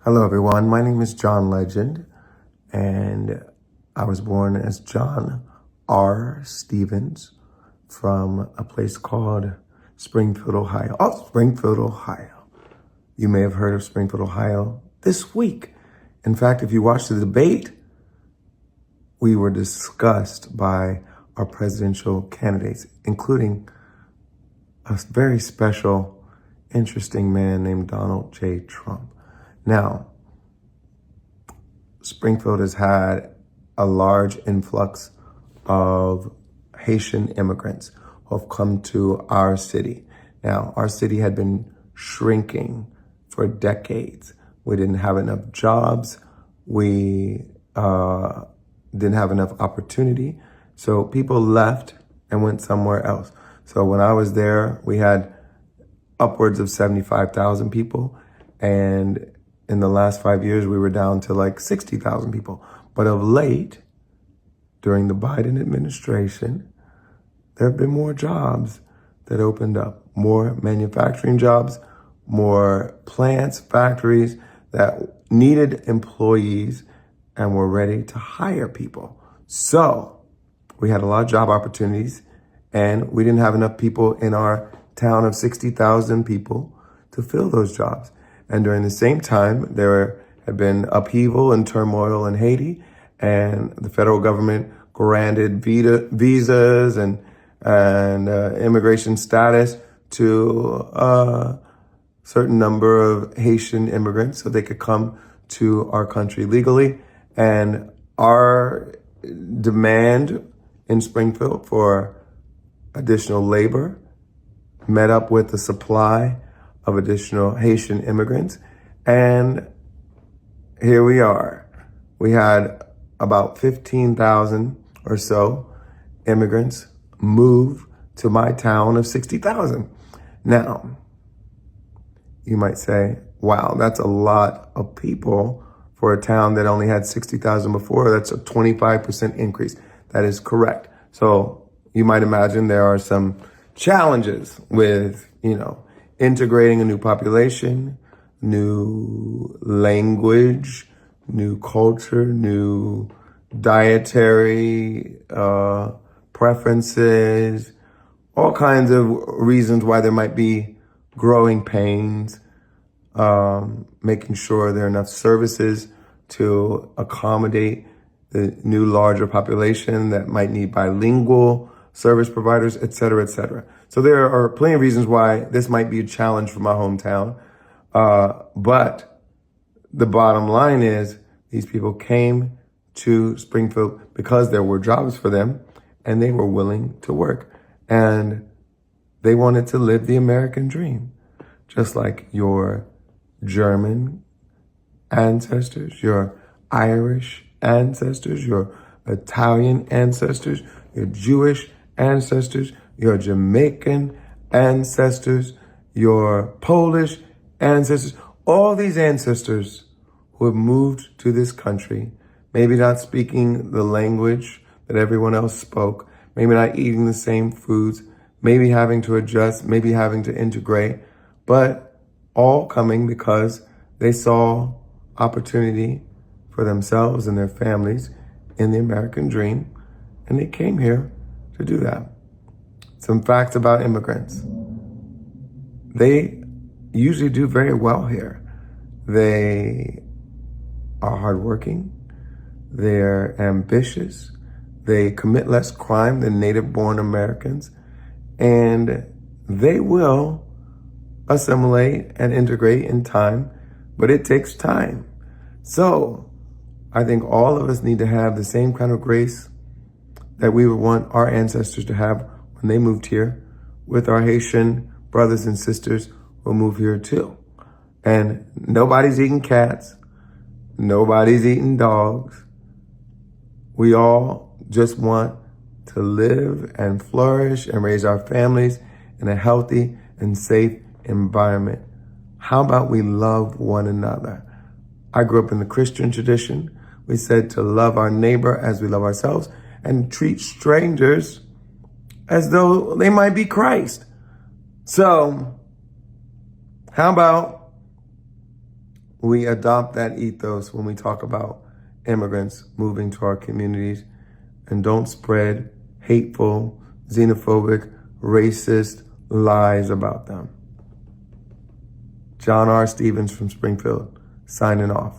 Hello, everyone. My name is John Legend, and I was born as John R. Stevens from a place called Springfield, Ohio. Oh, Springfield, Ohio. You may have heard of Springfield, Ohio this week. In fact, if you watched the debate, we were discussed by our presidential candidates, including a very special, interesting man named Donald J. Trump. Now, Springfield has had a large influx of Haitian immigrants who have come to our city. Now, our city had been shrinking for decades. We didn't have enough jobs. We didn't have enough opportunity. So people left and went somewhere else. So when I was there, we had upwards of 75,000 people. And in the last 5 years, we were down to like 60,000 people. But of late, during the Biden administration, there have been more jobs that opened up, more manufacturing jobs, more plants, factories that needed employees and were ready to hire people. So we had a lot of job opportunities, and we didn't have enough people in our town of 60,000 people to fill those jobs. And during the same time, there had been upheaval and turmoil in Haiti, and the federal government granted visas and immigration status to a certain number of Haitian immigrants so they could come to our country legally. And our demand in Springfield for additional labor met up with the supply of additional Haitian immigrants. And here we are. We had about 15,000 or so immigrants move to my town of 60,000. Now, you might say, wow, that's a lot of people for a town that only had 60,000 before. That's a 25% increase. That is correct. So you might imagine there are some challenges with, integrating a new population, new language, new culture, new dietary preferences, all kinds of reasons why there might be growing pains, making sure there are enough services to accommodate the new larger population that might need bilingual service providers, et cetera, et cetera. So there are plenty of reasons why this might be a challenge for my hometown. But the bottom line is these people came to Springfield because there were jobs for them and they were willing to work. And they wanted to live the American dream, just like your German ancestors, your Irish ancestors, your Italian ancestors, your Jewish ancestors, your Jamaican ancestors, your Polish ancestors, all these ancestors who have moved to this country, maybe not speaking the language that everyone else spoke, maybe not eating the same foods, maybe having to adjust, maybe having to integrate, but all coming because they saw opportunity for themselves and their families in the American dream, and they came here to do that. Some facts about immigrants. They usually do very well here. They are hardworking. They're ambitious. They commit less crime than native-born Americans. And they will assimilate and integrate in time, but it takes time. So I think all of us need to have the same kind of grace that we would want our ancestors to have when they moved here, with our Haitian brothers and sisters who move here too. And nobody's eating cats. Nobody's eating dogs. We all just want to live and flourish and raise our families in a healthy and safe environment. How about we love one another? I grew up in the Christian tradition. We said to love our neighbor as we love ourselves and treat strangers as though they might be Christ. So how about we adopt that ethos when we talk about immigrants moving to our communities and don't spread hateful, xenophobic, racist lies about them. John R. Stevens from Springfield, signing off.